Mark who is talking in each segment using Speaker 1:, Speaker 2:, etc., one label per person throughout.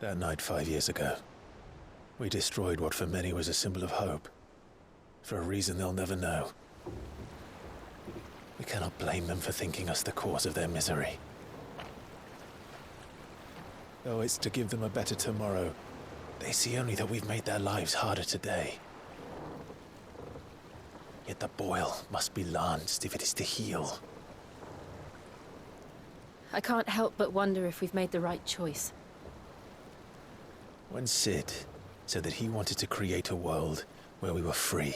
Speaker 1: That night 5 years ago, we destroyed what for many was a symbol of hope. For a reason they'll never know. We cannot blame them for thinking us the cause of their misery. Though it's to give them a better tomorrow, they see only that we've made their lives harder today. Yet the boil must be lanced if it is to heal.
Speaker 2: I can't help but wonder if we've made the right choice.
Speaker 1: When Cid said that he wanted to create a world where we were free.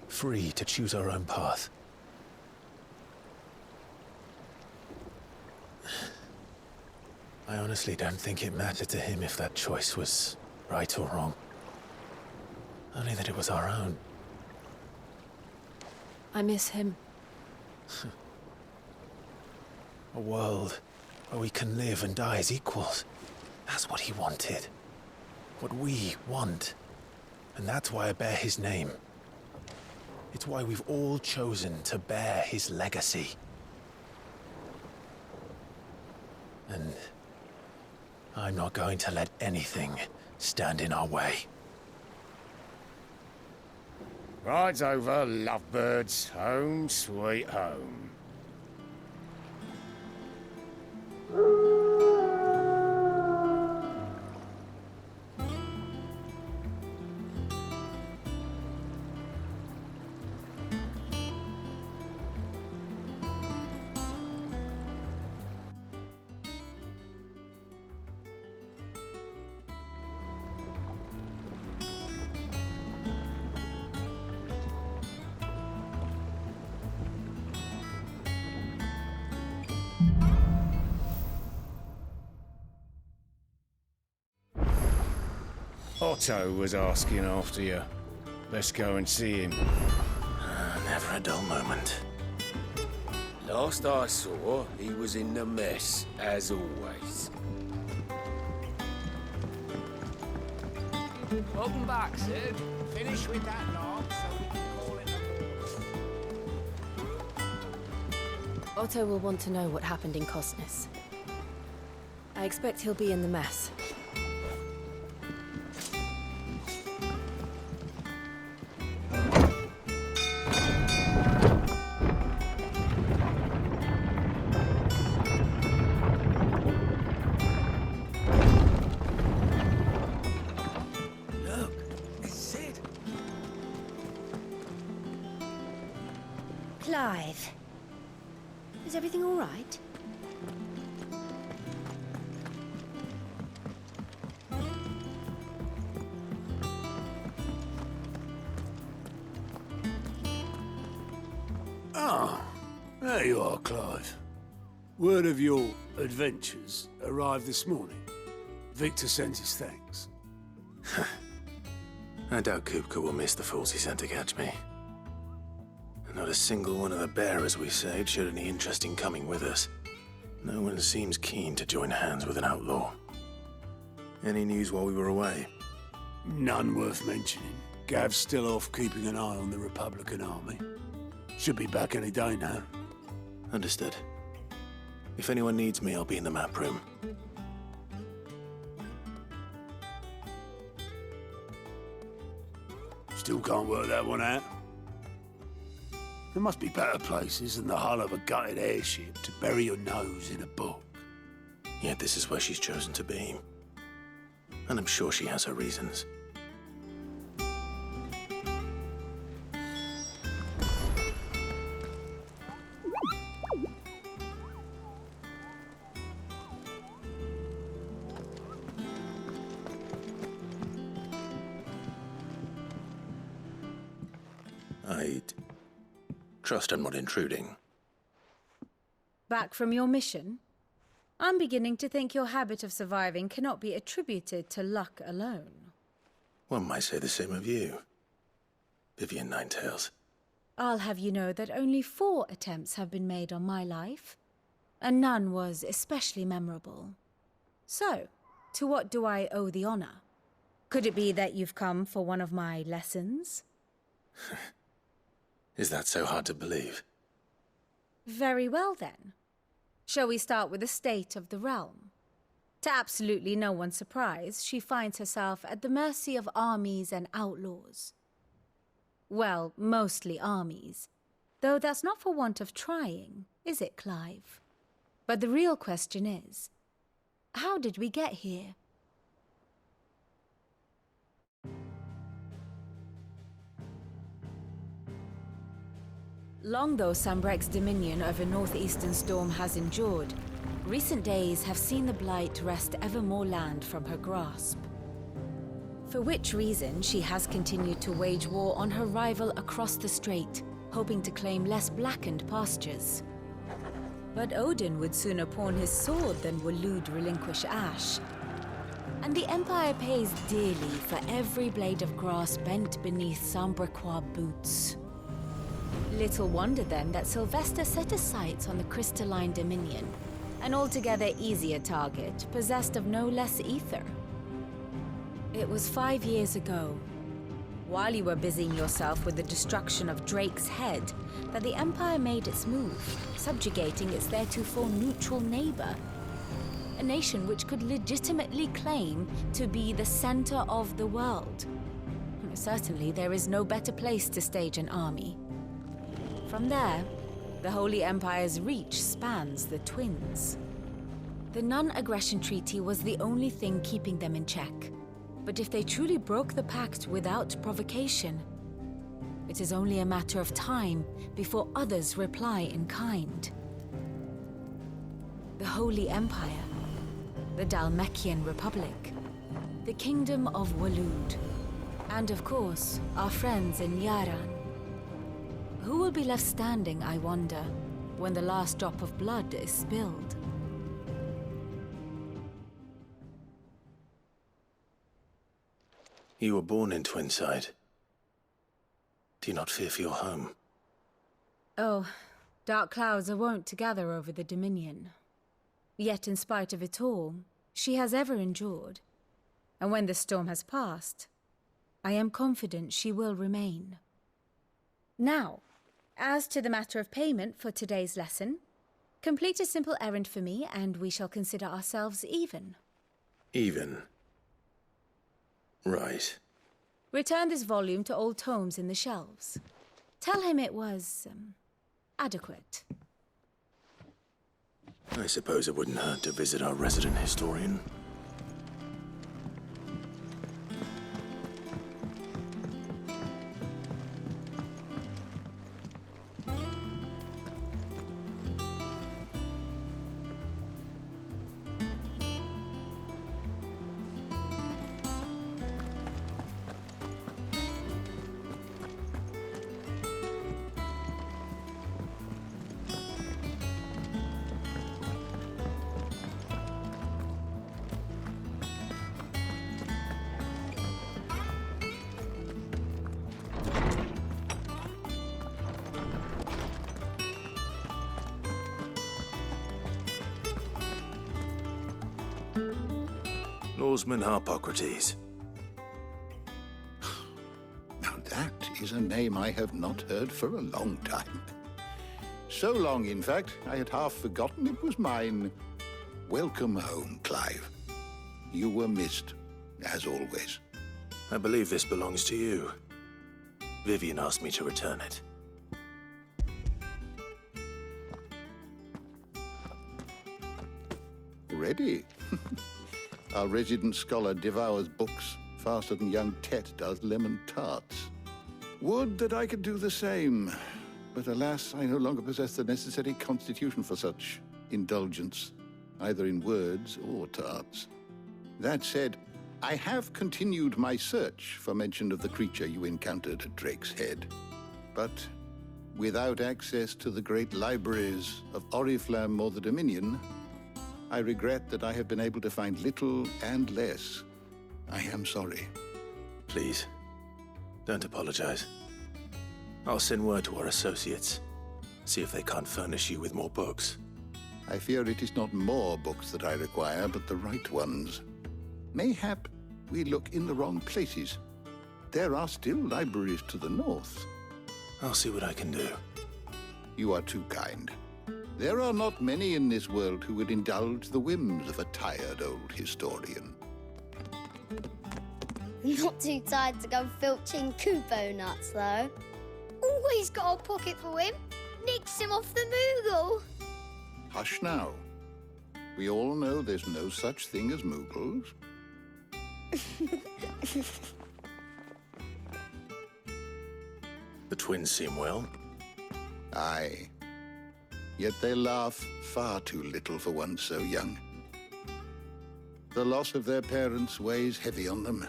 Speaker 1: Free to choose our own path. I honestly don't think it mattered to him if that choice was right or wrong. Only that it was our own.
Speaker 2: I miss him.
Speaker 1: A world where we can live and die as equals. That's what he wanted. What we want. And that's why I bear his name. It's why we've all chosen to bear his legacy. And I'm not going to let anything stand in our way.
Speaker 3: Rides over, lovebirds, home sweet home. Otto was asking after you. Let's go and see him.
Speaker 1: Never a dull moment.
Speaker 4: Last I saw, he was in the mess, as always.
Speaker 5: Welcome back, Cid. Finish with that log so we can call it a
Speaker 2: Otto will want to know what happened in Costness. I expect he'll be in the mess.
Speaker 6: Clive, is everything all right?
Speaker 7: Ah, there you are, Clive. Word of your adventures arrived this morning. Victor sends his thanks.
Speaker 1: I doubt Kupka will miss the fools he sent to catch me. Not a single one of the bearers we saved showed any interest in coming with us. No one seems keen to join hands with an outlaw. Any news while we were away?
Speaker 7: None worth mentioning. Gav's still off keeping an eye on the Republican army. Should be back any day now.
Speaker 1: Understood. If anyone needs me, I'll be in the map room.
Speaker 7: Still can't work that one out. There must be better places than the hull of a gutted airship to bury your nose in a book.
Speaker 1: Yet this is where she's chosen to be. And I'm sure she has her reasons. I'd trust I'm not intruding.
Speaker 6: Back from your mission? I'm beginning to think your habit of surviving cannot be attributed to luck alone.
Speaker 1: One might say the same of you, Vivian Ninetails.
Speaker 6: I'll have you know that only 4 attempts have been made on my life, and none was especially memorable. So, to what do I owe the honor? Could it be that you've come for one of my lessons?
Speaker 1: Is that so hard to believe?
Speaker 6: Very well then. Shall we start with the state of the realm? To absolutely no one's surprise, she finds herself at the mercy of armies and outlaws. Well, mostly armies. Though that's not for want of trying, is it, Clive? But the real question is, how did we get here? Long though Sanbreque's dominion over northeastern Storm has endured, recent days have seen the Blight wrest ever more land from her grasp. For which reason she has continued to wage war on her rival across the strait, hoping to claim less blackened pastures. But Odin would sooner pawn his sword than Waloed relinquish Ash. And the Empire pays dearly for every blade of grass bent beneath Sanbrequois boots. Little wonder then that Sylvester set his sights on the Crystalline Dominion, an altogether easier target, possessed of no less ether. It was 5 years ago, while you were busying yourself with the destruction of Drake's Head, that the Empire made its move, subjugating its theretofore neutral neighbor. A nation which could legitimately claim to be the center of the world. Certainly, there is no better place to stage an army. From there, the Holy Empire's reach spans the Twins. The non-aggression treaty was the only thing keeping them in check. But if they truly broke the pact without provocation, it is only a matter of time before others reply in kind. The Holy Empire, the Dhalmekian Republic, the Kingdom of Waloed, and of course, our friends in Yaran. Who will be left standing, I wonder, when the last drop of blood is spilled?
Speaker 1: You were born in Twinside. Do you not fear for your home?
Speaker 6: Oh, dark clouds are wont to gather over the Dominion. Yet in spite of it all, she has ever endured. And when the storm has passed, I am confident she will remain. Now, as to the matter of payment for today's lesson, complete a simple errand for me and we shall consider ourselves even.
Speaker 1: Even? Right.
Speaker 6: Return this volume to old tomes in the shelves. Tell him it was, adequate.
Speaker 1: I suppose it wouldn't hurt to visit our resident historian. Norseman Harpocrates.
Speaker 8: Now that is a name I have not heard for a long time. So long, in fact, I had half forgotten it was mine. Welcome home, Clive. You were missed, as always.
Speaker 1: I believe this belongs to you. Vivian asked me to return it.
Speaker 8: Ready? Our resident scholar devours books faster than young Tet does lemon tarts. Would that I could do the same. But alas, I no longer possess the necessary constitution for such indulgence, either in words or tarts. That said, I have continued my search for mention of the creature you encountered at Drake's Head. But without access to the great libraries of Oriflamme or the Dominion, I regret that I have been able to find little and less. I am sorry.
Speaker 1: Please, don't apologize. I'll send word to our associates. See if they can't furnish you with more books.
Speaker 8: I fear it is not more books that I require, but the right ones. Mayhap we look in the wrong places. There are still libraries to the north.
Speaker 1: I'll see what I can do.
Speaker 8: You are too kind. There are not many in this world who would indulge the whims of a tired old historian.
Speaker 9: Not too tired to go filching Kupo nuts, though. Always got a pocket for him. Nicks him off the Moogle.
Speaker 8: Hush now. We all know there's no such thing as Moogles.
Speaker 3: The twins seem well.
Speaker 8: Aye. Yet they laugh far too little for one so young. The loss of their parents weighs heavy on them,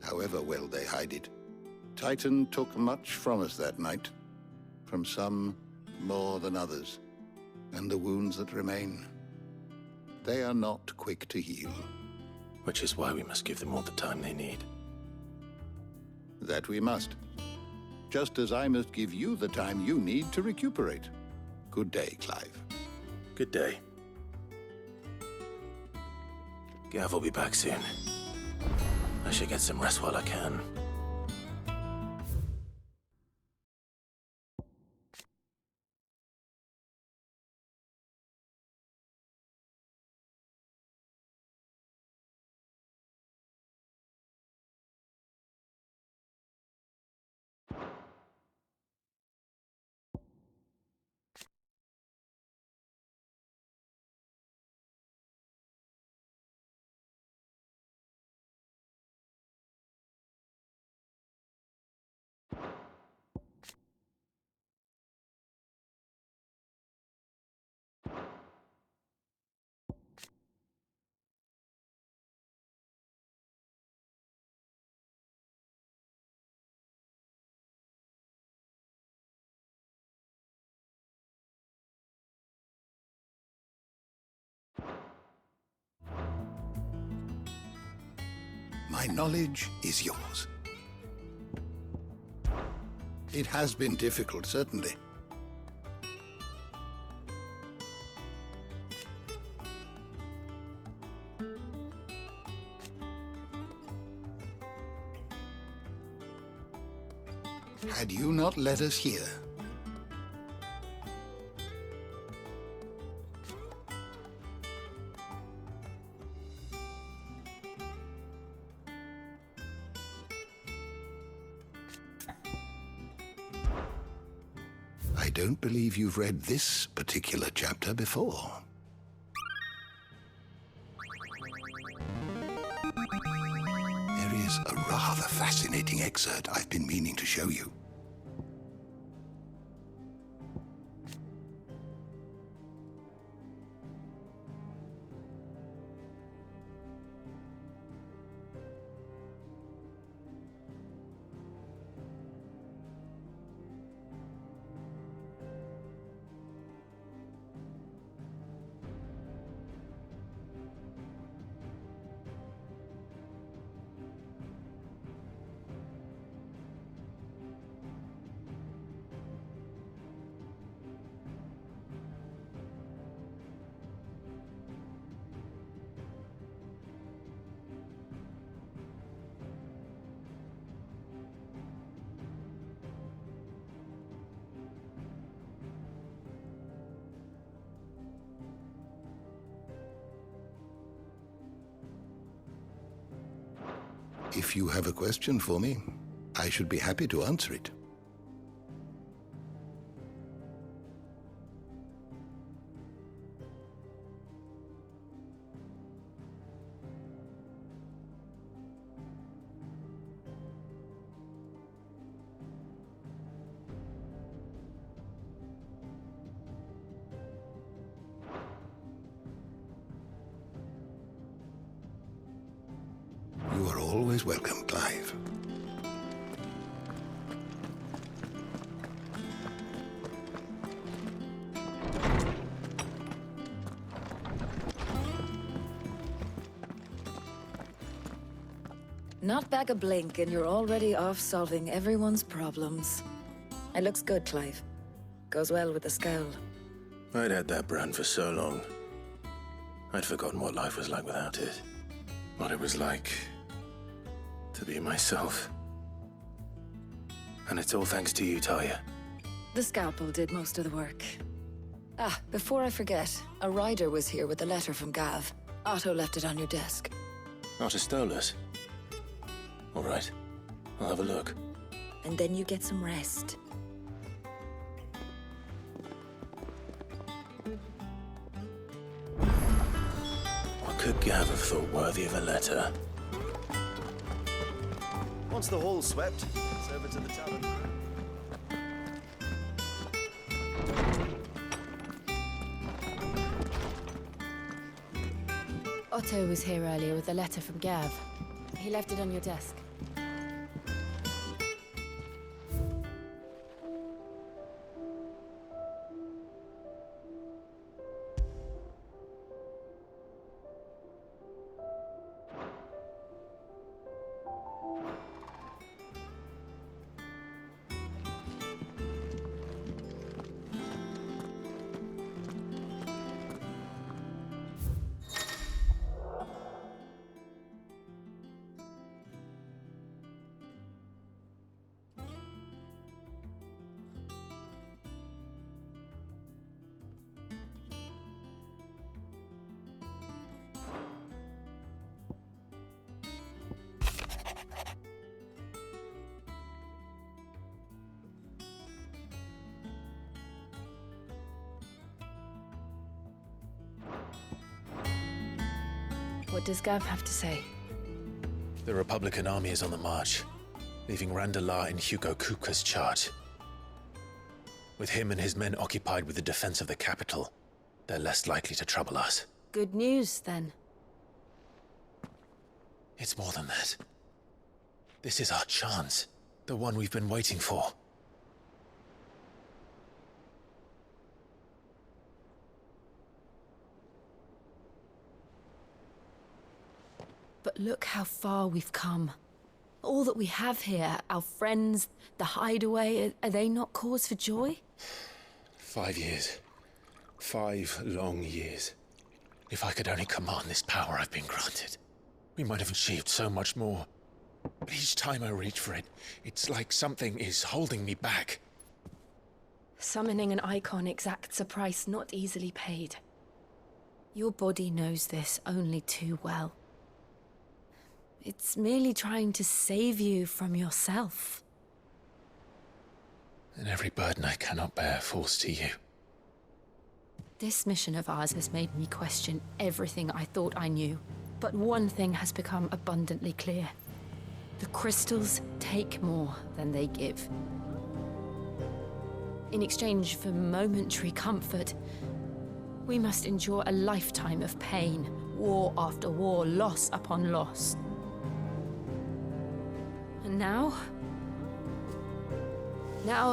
Speaker 8: however well they hide it. Titan took much from us that night, from some more than others, and the wounds that remain, they are not quick to heal.
Speaker 1: Which is why we must give them all the time they need.
Speaker 8: That we must. Just as I must give you the time you need to recuperate. Good day, Clive.
Speaker 1: Good day. Gav will be back soon. I should get some rest while I can.
Speaker 8: My knowledge is yours. It has been difficult, certainly. Had you not led us here, I don't believe you've read this particular chapter before. There is a rather fascinating excerpt I've been meaning to show you. If you have a question for me, I should be happy to answer it. You are always welcome, Clive.
Speaker 2: Not back a blink and you're already off solving everyone's problems. It looks good, Clive. Goes well with the scowl.
Speaker 1: I'd had that brand for so long. I'd forgotten what life was like without it. What it was like to be myself. And it's all thanks to you, Talia.
Speaker 2: The scalpel did most of the work. Ah, before I forget, a rider was here with a letter from Gav. Otto left it on your desk.
Speaker 1: Not a Stolas. All right. I'll have a look.
Speaker 2: And then you get some rest.
Speaker 1: What could Gav have thought worthy of a letter?
Speaker 10: Once the hall's swept, it's over to the tavern.
Speaker 11: Otto was here earlier with a letter from Gav. He left it on your desk. What does Gav have to say?
Speaker 1: The Republican army is on the march, leaving Randalar in Hugo Kupka's charge. With him and his men occupied with the defense of the capital, they're less likely to trouble us.
Speaker 11: Good news, then.
Speaker 1: It's more than that. This is our chance, the one we've been waiting for.
Speaker 11: But look how far we've come. All that we have here, our friends, the hideaway, are they not cause for joy?
Speaker 1: 5 years. 5 long years. If I could only command this power I've been granted, we might have achieved so much more. But each time I reach for it, it's like something is holding me back.
Speaker 11: Summoning an icon exacts a price not easily paid. Your body knows this only too well. It's merely trying to save you from yourself.
Speaker 1: And every burden I cannot bear falls to you.
Speaker 11: This mission of ours has made me question everything I thought I knew. But one thing has become abundantly clear. The crystals take more than they give. In exchange for momentary comfort, we must endure a lifetime of pain, war after war, loss upon loss. And now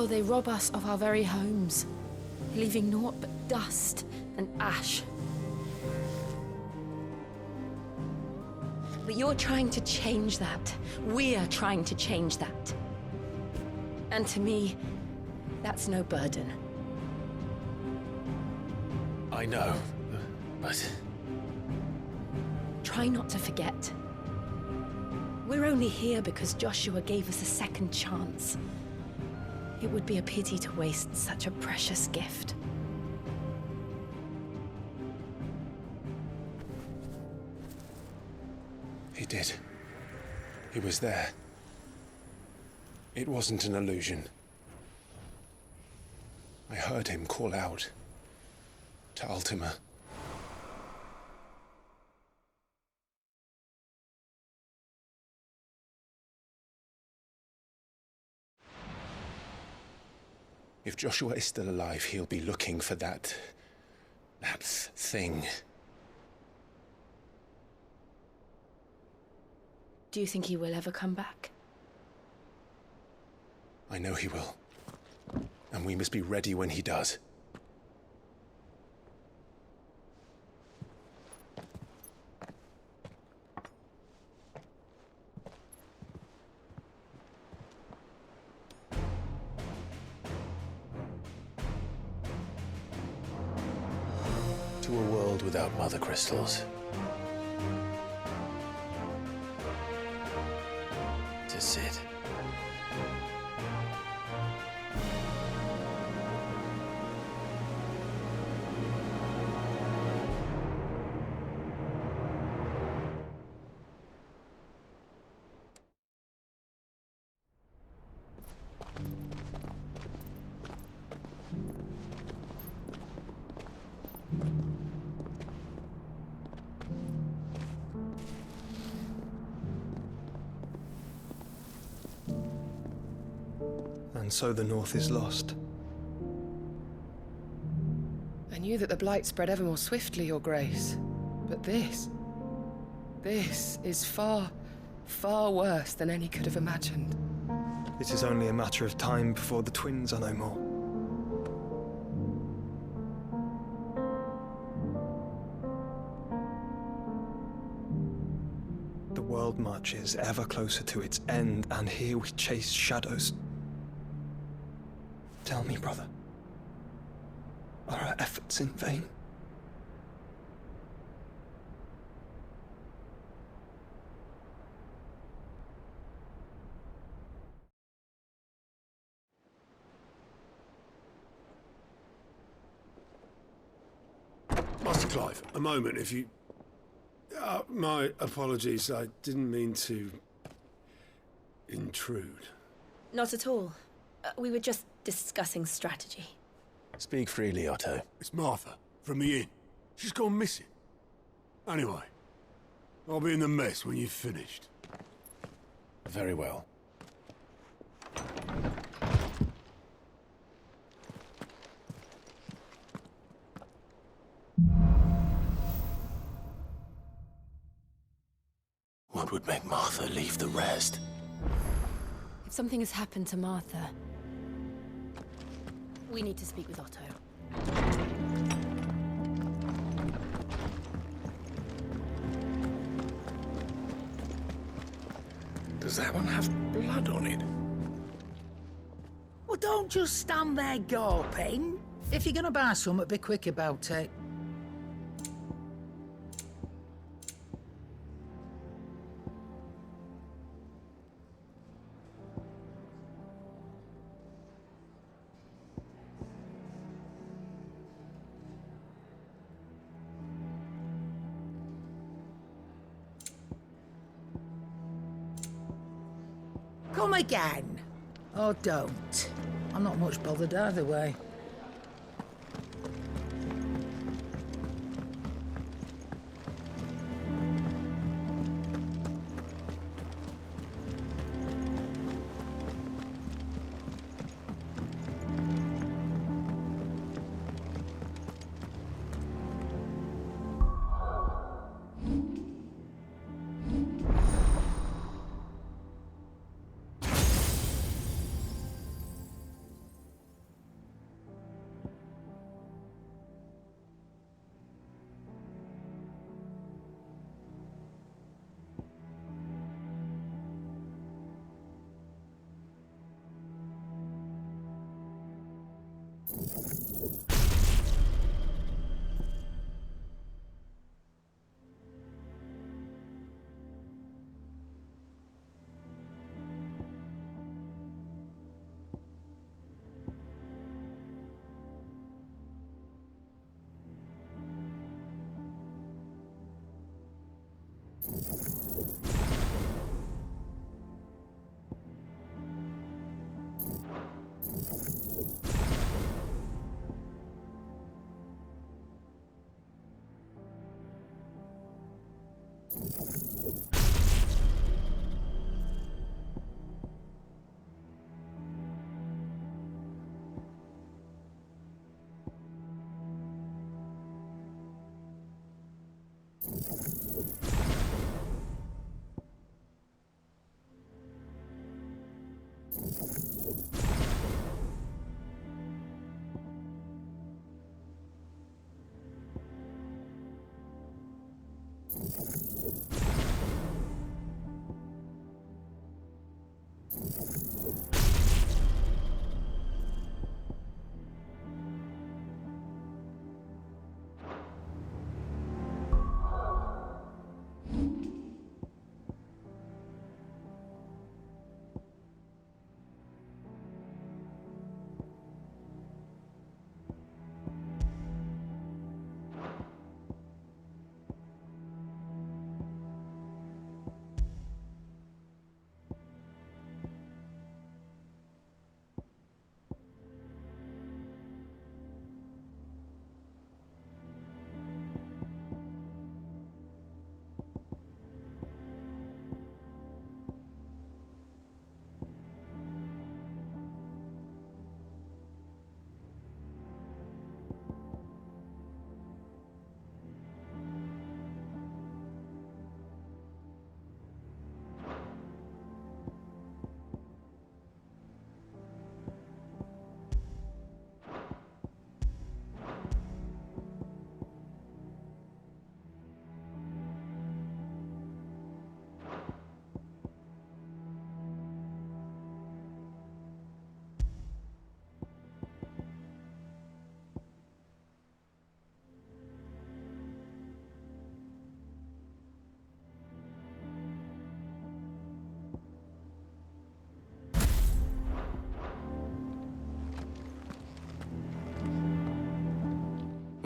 Speaker 11: they rob us of our very homes, leaving naught but dust and ash. But you're trying to change that. We're trying to change that. And to me, that's no burden.
Speaker 1: I know, but...
Speaker 11: Try not to forget. We're only here because Joshua gave us a second chance. It would be a pity to waste such a precious gift.
Speaker 1: He did. He was there. It wasn't an illusion. I heard him call out to Ultima. If Joshua is still alive, he'll be looking for that thing.
Speaker 11: Do you think he will ever come back?
Speaker 1: I know he will. And we must be ready when he does. To a world without mother crystals. To Cid.
Speaker 12: and so the North is lost.
Speaker 13: I knew that the Blight spread ever more swiftly, Your Grace. But this is far, far worse than any could have imagined.
Speaker 12: It is only a matter of time before the twins are no more. The world marches ever closer to its end, and here we chase shadows. Tell me, brother, are our efforts in vain?
Speaker 7: Master Clive, a moment, if you... my apologies, I didn't mean to... intrude.
Speaker 11: Not at all. We were just discussing strategy.
Speaker 1: Speak freely, Otto.
Speaker 7: It's Martha, from the inn. She's gone missing. Anyway, I'll be in the mess when you've finished.
Speaker 1: Very well. What would make Martha leave the rest?
Speaker 11: If something has happened to Martha, we need to speak with Otto.
Speaker 3: Does that one have blood on it?
Speaker 5: Well, don't just stand there gawping. If you're gonna buy something, be quick about it. Come again. Or don't. I'm not much bothered either way.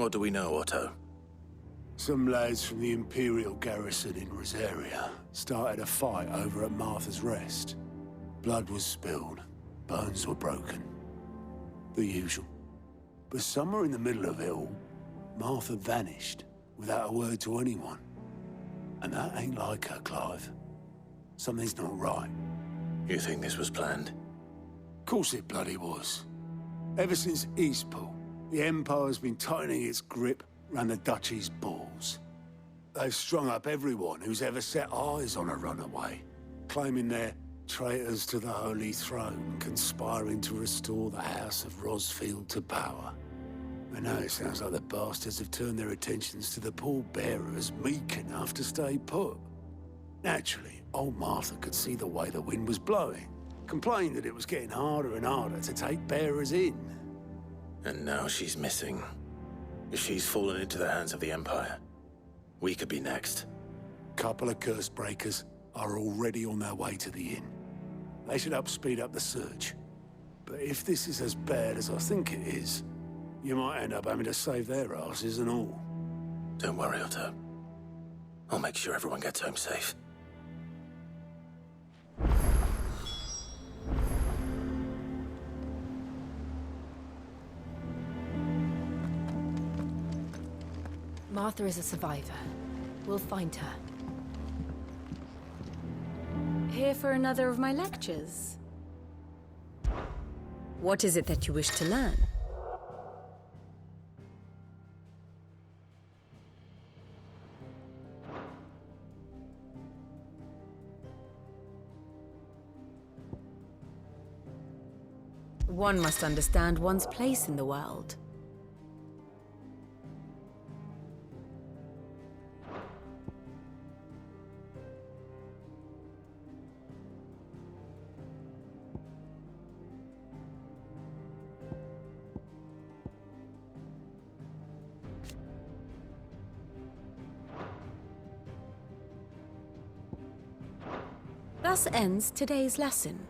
Speaker 1: What do we know, Otto?
Speaker 7: Some lads from the Imperial garrison in Rosaria started a fight over at Martha's Rest. Blood was spilled, bones were broken. The usual. But somewhere in the middle of it all, Martha vanished without a word to anyone. And that ain't like her, Clive. Something's not right.
Speaker 1: You think this was planned?
Speaker 7: Of course it bloody was. Ever since Eastpool, the Empire's been tightening its grip round the Duchy's balls. They've strung up everyone who's ever set eyes on a runaway, claiming they're traitors to the Holy Throne, conspiring to restore the House of Rosfield to power. And now it sounds like the bastards have turned their attentions to the pallbearers meek enough to stay put. Naturally, old Martha could see the way the wind was blowing, complained that it was getting harder and harder to take bearers in.
Speaker 1: And now she's missing. If she's fallen into the hands of the Empire, we could be next.
Speaker 7: Couple of curse breakers are already on their way to the inn. They should help speed up the search. But if this is as bad as I think it is, you might end up having to save their asses and all.
Speaker 1: Don't worry, Otto. I'll make sure everyone gets home safe.
Speaker 11: Martha is a survivor. We'll find her.
Speaker 6: Here for another of my lectures. What is it that you wish to learn? One must understand one's place in the world. Thus ends today's lesson.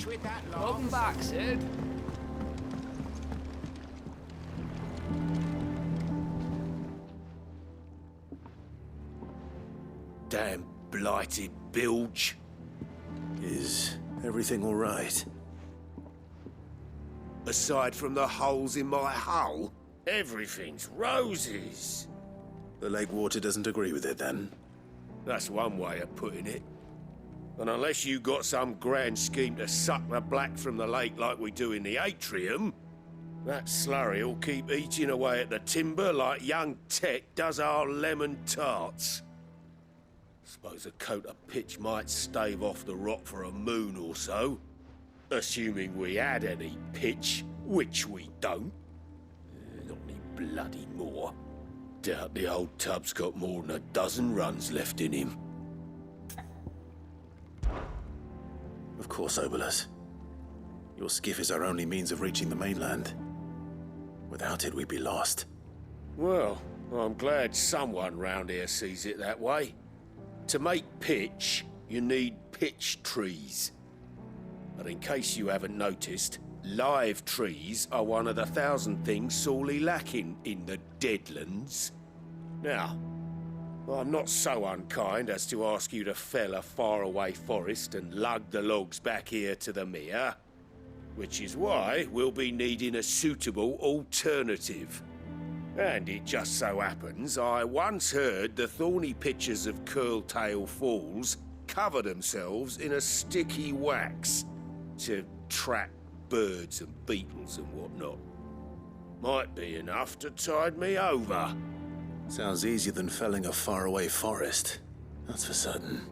Speaker 4: With that,
Speaker 3: Welcome back, Sid.
Speaker 4: Damn blighted bilge.
Speaker 1: Is everything all right?
Speaker 4: Aside from the holes in my hull, everything's roses.
Speaker 1: The lake water doesn't agree with it, then?
Speaker 4: That's one way of putting it. And unless you got some grand scheme to suck the black from the lake like we do in the atrium, that slurry'll keep eating away at the timber like young Tech does our lemon tarts. Suppose a coat of pitch might stave off the rot for a moon or so. Assuming we had any pitch, which we don't. Not any bloody more. Doubt the old tub's got more than a dozen runs left in him.
Speaker 1: Of course, Obolus. Your skiff is our only means of reaching the mainland. Without it, we'd be lost.
Speaker 4: Well, I'm glad someone round here sees it that way. To make pitch, you need pitch trees. But in case you haven't noticed, live trees are one of the 1,000 things sorely lacking in the Deadlands. Now, I'm not so unkind as to ask you to fell a faraway forest and lug the logs back here to the mere, which is why we'll be needing a suitable alternative. And it just so happens I once heard the thorny pitchers of Curltail Falls cover themselves in a sticky wax to trap birds and beetles and whatnot. Might be enough to tide me over.
Speaker 1: Sounds easier than felling a faraway forest. That's for certain.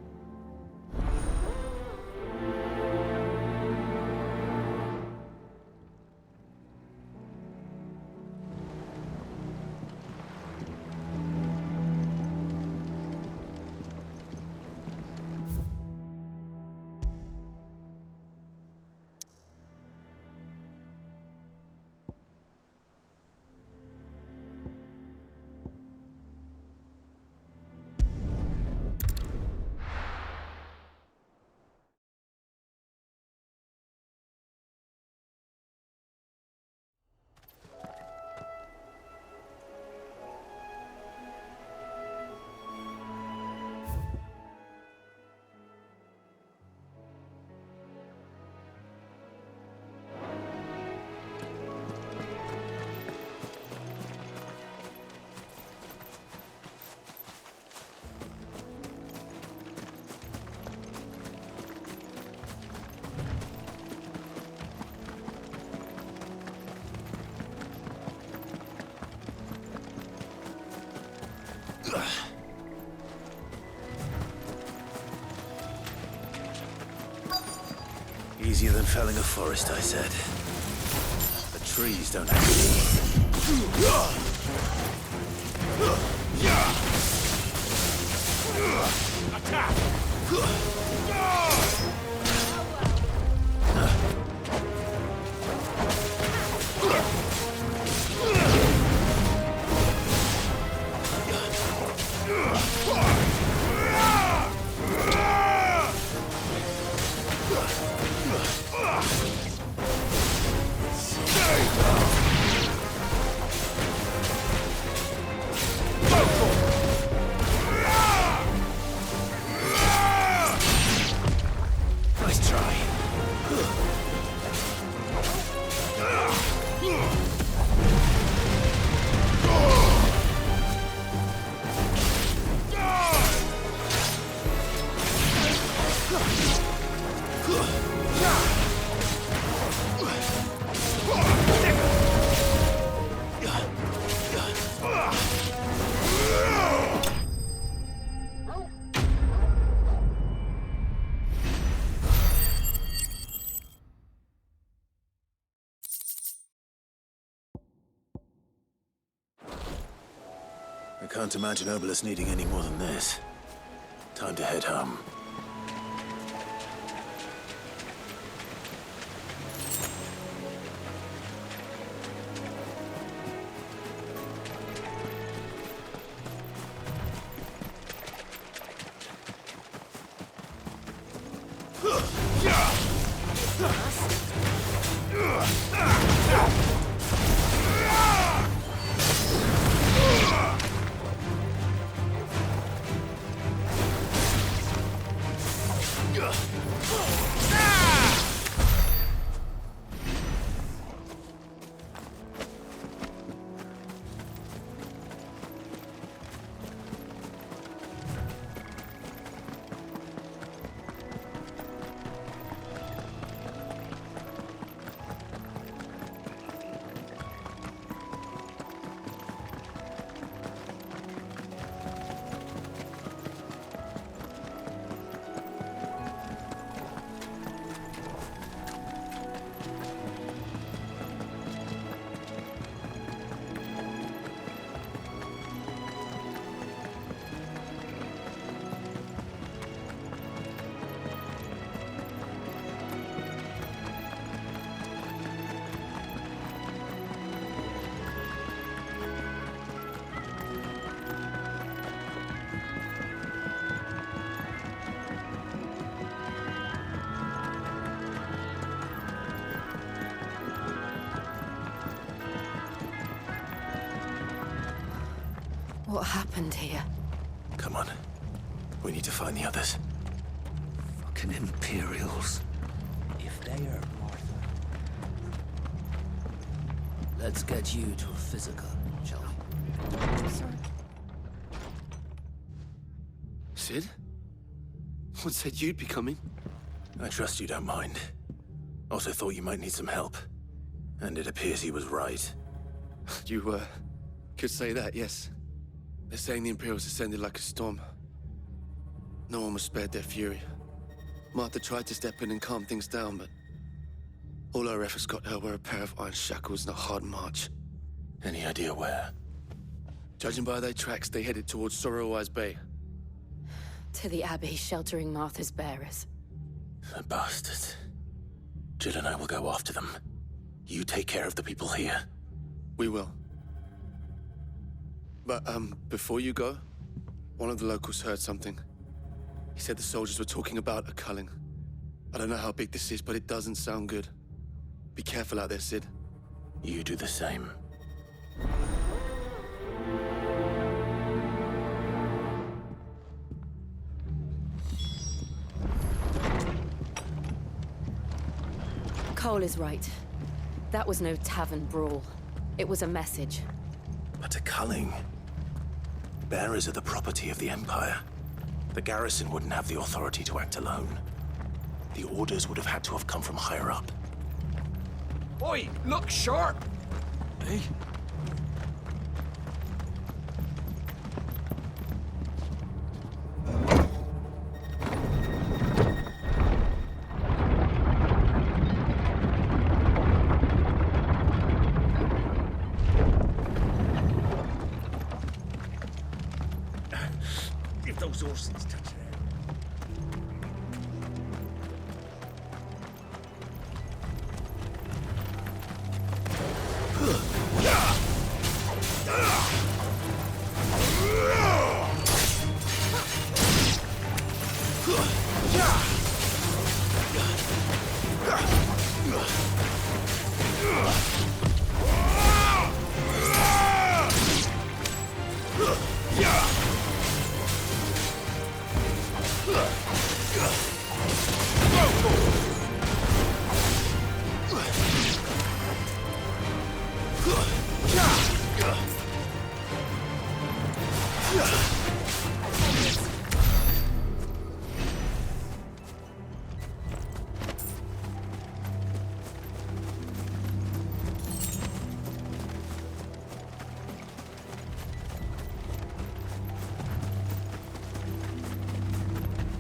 Speaker 1: Easier than felling a forest, I said. The trees don't actually...
Speaker 4: Attack!
Speaker 1: Nice try. I can't imagine Obolus needing any more than this. Time to head home.
Speaker 11: What happened here?
Speaker 1: Come on. We need to find the others.
Speaker 14: Fucking Imperials. If they are Martha... Let's get you to a physical, shall we?
Speaker 11: Sorry.
Speaker 15: Cid? What said you'd be coming?
Speaker 1: I trust you don't mind. Also thought you might need some help. And it appears he was right.
Speaker 15: You, could say that, yes. They're saying the Imperials ascended like a storm. No one was spared their fury. Martha tried to step in and calm things down, but all our efforts got her were a pair of iron shackles and a hard march.
Speaker 1: Any idea where?
Speaker 15: Judging by their tracks, they headed towards Sorrowwise Bay.
Speaker 11: To the Abbey, sheltering Martha's bearers.
Speaker 1: The bastards. Jill and I will go after them. You take care of the people here.
Speaker 15: We will. But, before you go, one of the locals heard something. He said the soldiers were talking about a culling. I don't know how big this is, but it doesn't sound good. Be careful out there, Cid.
Speaker 1: You do the same.
Speaker 11: Cole is right. That was no tavern brawl. It was a message.
Speaker 1: But a culling? Bearers are the property of the Empire. The garrison wouldn't have the authority to act alone. The orders would have had to have come from higher up.
Speaker 14: Oi, look sharp! Hey?
Speaker 10: those horses touching it.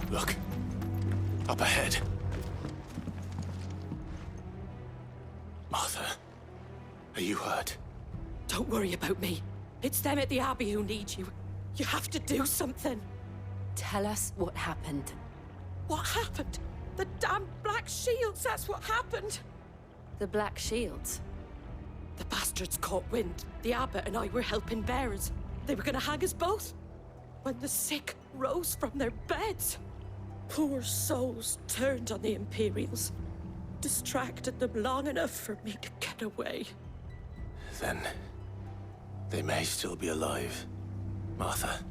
Speaker 1: Look. Up ahead. Martha, are you hurt?
Speaker 16: Don't worry about me. It's them at the Abbey who need you. You have to do something.
Speaker 11: Tell us what happened.
Speaker 16: What happened? The damn Black Shields, that's what happened.
Speaker 11: The Black Shields?
Speaker 16: The bastards caught wind. The abbot and I were helping bearers. They were gonna hang us both. When the sick rose from their beds, poor souls turned on the Imperials. Distracted them long enough for me to get away.
Speaker 1: Then they may still be alive. Martha,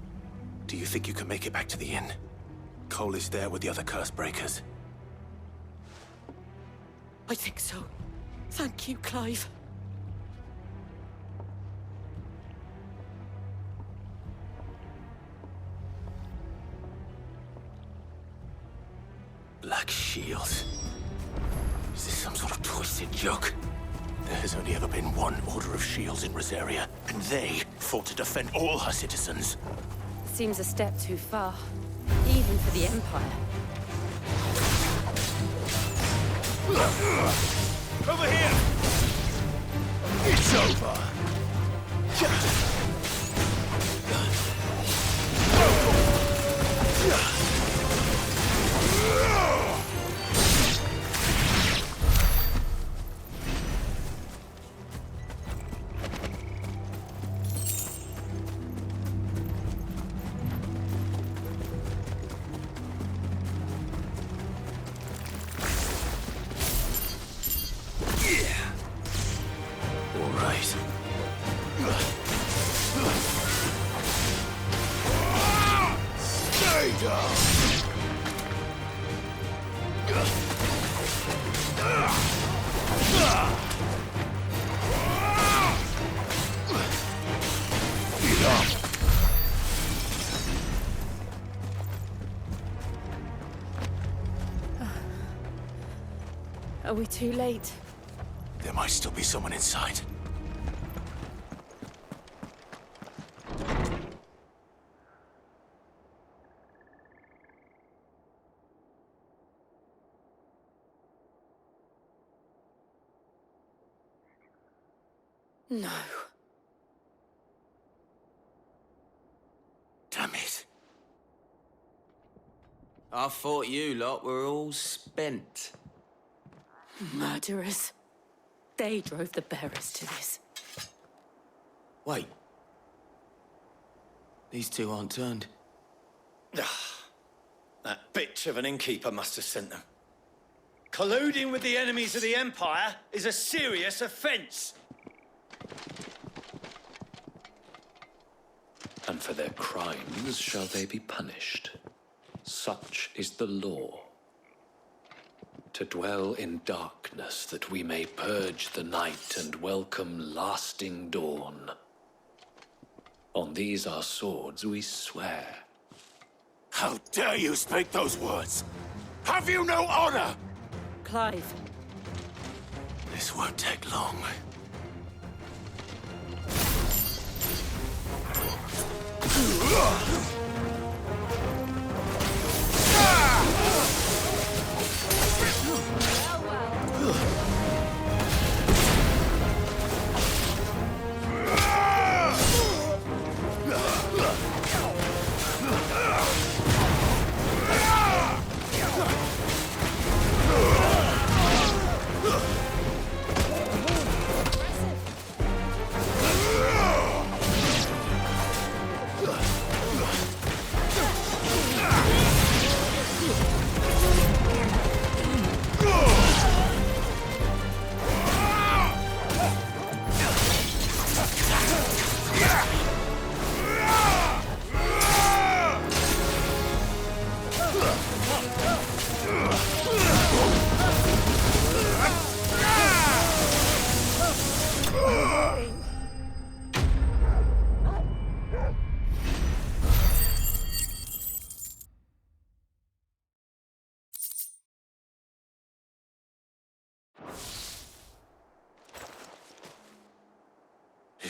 Speaker 1: do you think you can make it back to the inn? Cole is there with the other curse breakers.
Speaker 16: I think so. Thank you, Clive.
Speaker 1: Black Shields. Is this some sort of twisted joke? There has only ever been one Order of Shields in Rosaria, and they fought to defend all her citizens.
Speaker 11: Seems a step too far, even for the Empire.
Speaker 1: Over here! It's over!
Speaker 11: Are we too late?
Speaker 1: There might still be someone inside.
Speaker 16: No.
Speaker 1: Damn it.
Speaker 14: I thought you lot were all spent.
Speaker 16: Murderers. They drove the bearers to this.
Speaker 14: Wait. These two aren't turned.
Speaker 10: That bitch of an innkeeper must have sent them. Colluding with the enemies of the Empire is a serious offense.
Speaker 17: And for their crimes shall they be punished. Such is the law. To dwell in darkness that we may purge the night and welcome lasting dawn. On these our swords we swear.
Speaker 1: How dare you speak those words? Have you no honor?
Speaker 16: Clive.
Speaker 1: This won't take long.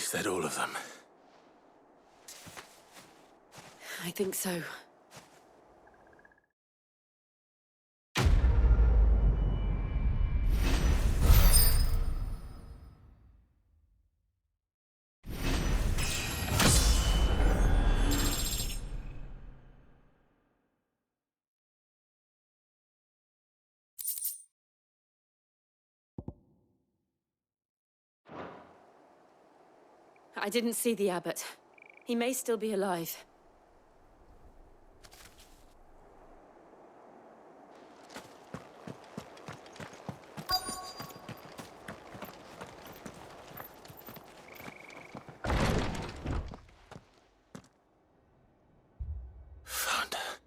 Speaker 1: Is that all of them?
Speaker 11: I think so. I didn't see the abbot. He may still be alive.
Speaker 1: Found her.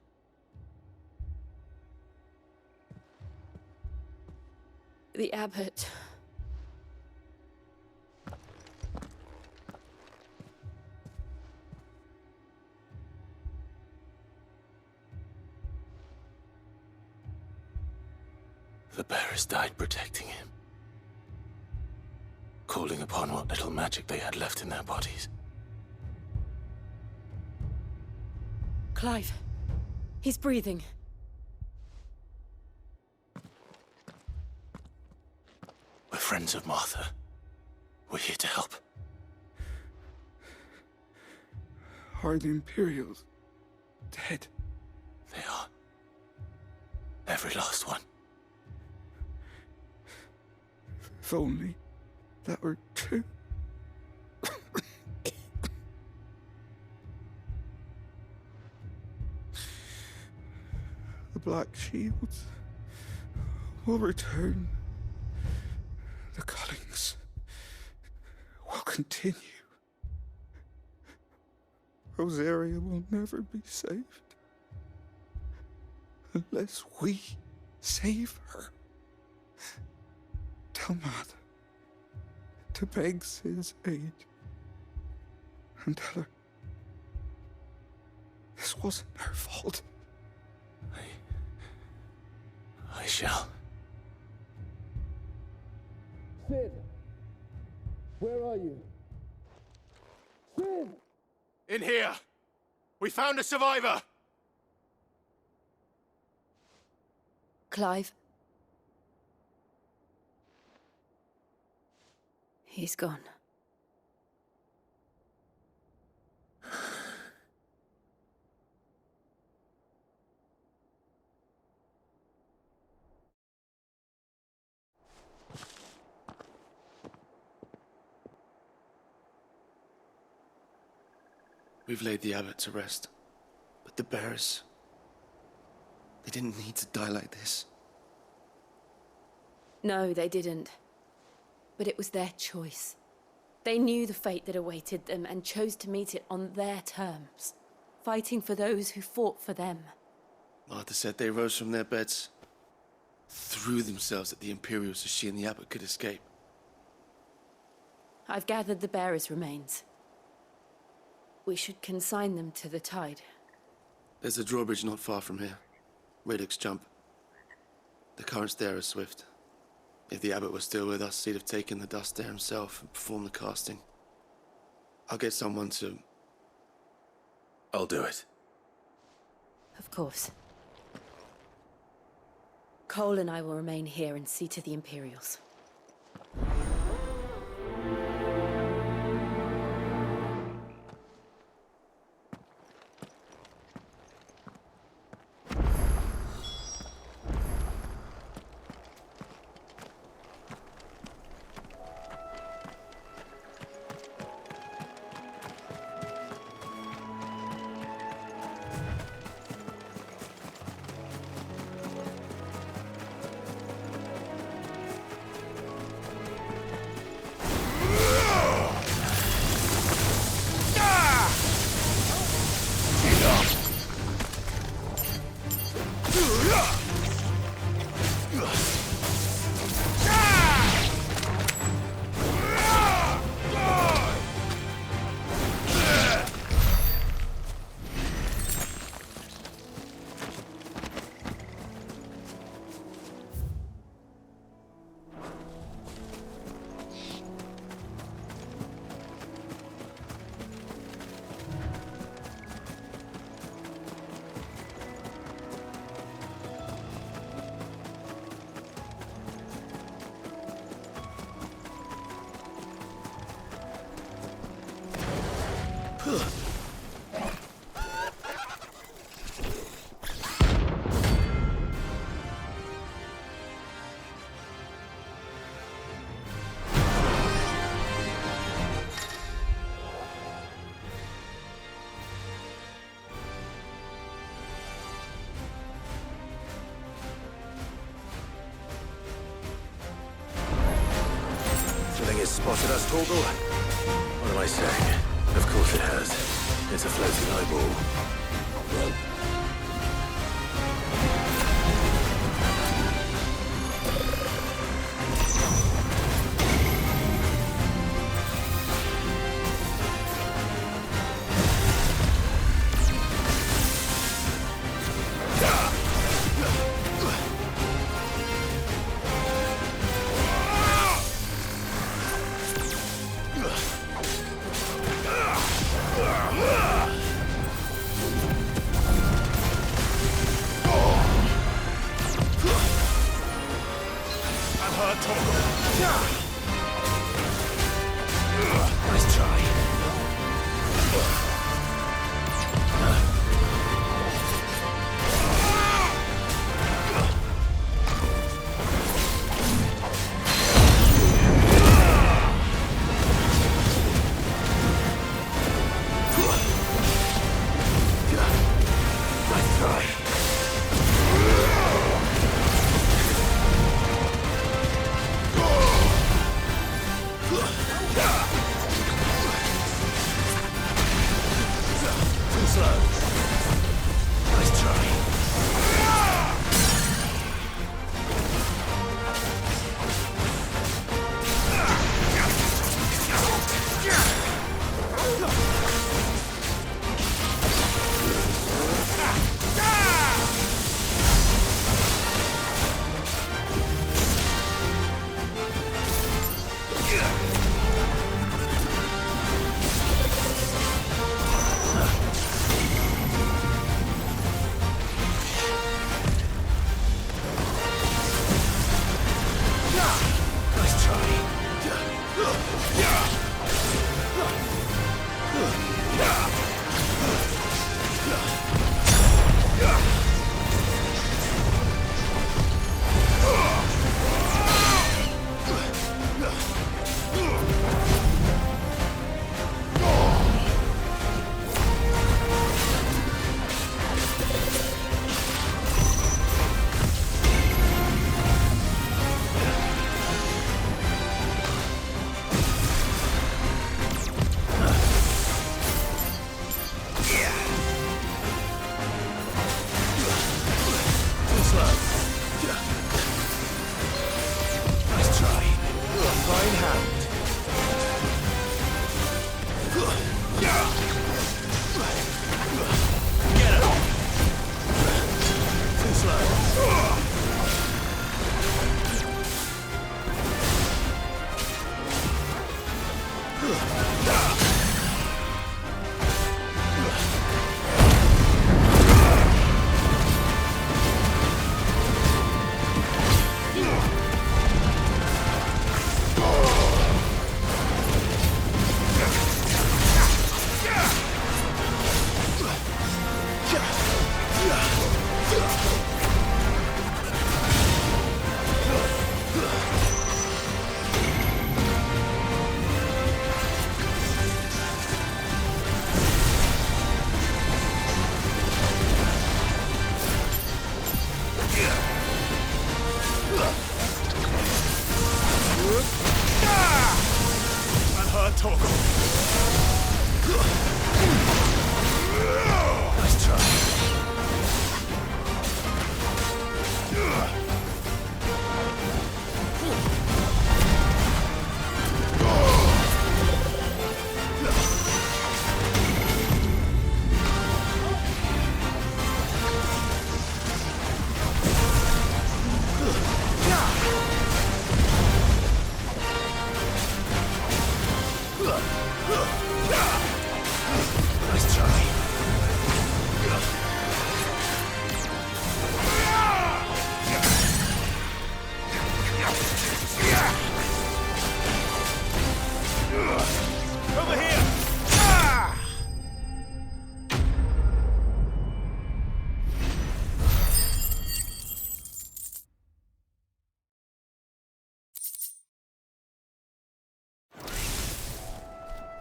Speaker 11: The abbot.
Speaker 1: The bearers died protecting him. Calling upon what little magic they had left in their bodies.
Speaker 11: Clive. He's breathing.
Speaker 1: We're friends of Martha. We're here to help.
Speaker 7: Are the Imperials dead?
Speaker 1: They are. Every last one.
Speaker 7: If only that were true. The Black Shields will return. The Cullings will continue. Rosaria will never be saved unless we save her. Tell Martha to beg Cid's aid. And tell her this wasn't her fault.
Speaker 1: I shall.
Speaker 18: Cid! Where are you? Cid!
Speaker 4: In here! We found a survivor!
Speaker 11: Clive. He's gone.
Speaker 15: We've laid the abbot to rest. But the bearers... they didn't need to die like this.
Speaker 11: No, they didn't. But it was their choice. They knew the fate that awaited them and chose to meet it on their terms, fighting for those who fought for them.
Speaker 15: Martha said they rose from their beds, threw themselves at the Imperials so she and the abbot could escape.
Speaker 11: I've gathered the bearers' remains. We should consign them to the tide.
Speaker 15: There's a drawbridge not far from here. Radix Jump. The currents there are swift. If the abbot was still with us, he'd have taken the dust there himself and performed the casting. I'll get someone to...
Speaker 1: I'll do it.
Speaker 11: Of course. Cole and I will remain here and see to the Imperials.
Speaker 1: It's spotted us, Torgal? What am I saying? Of course it has. It's a floating eyeball. Nice try.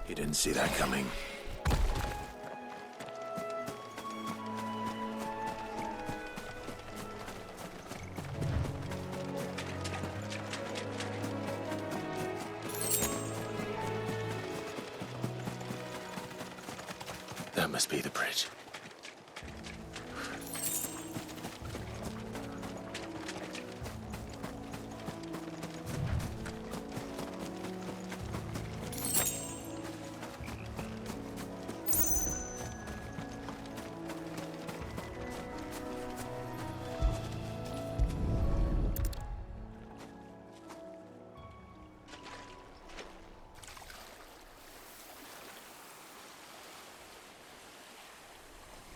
Speaker 1: You didn't see that coming. That must be the bridge.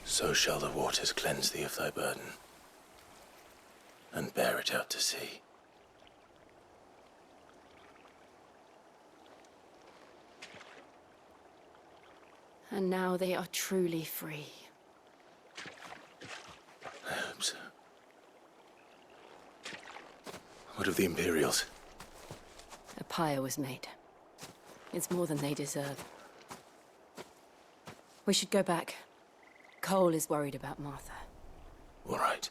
Speaker 1: So shall the waters cleanse thee of thy burden, and bear it out to sea.
Speaker 11: And now they are truly free.
Speaker 1: I hope so. What of the Imperials?
Speaker 11: A pyre was made. It's more than they deserve. We should go back. Cole is worried about Martha.
Speaker 1: All right.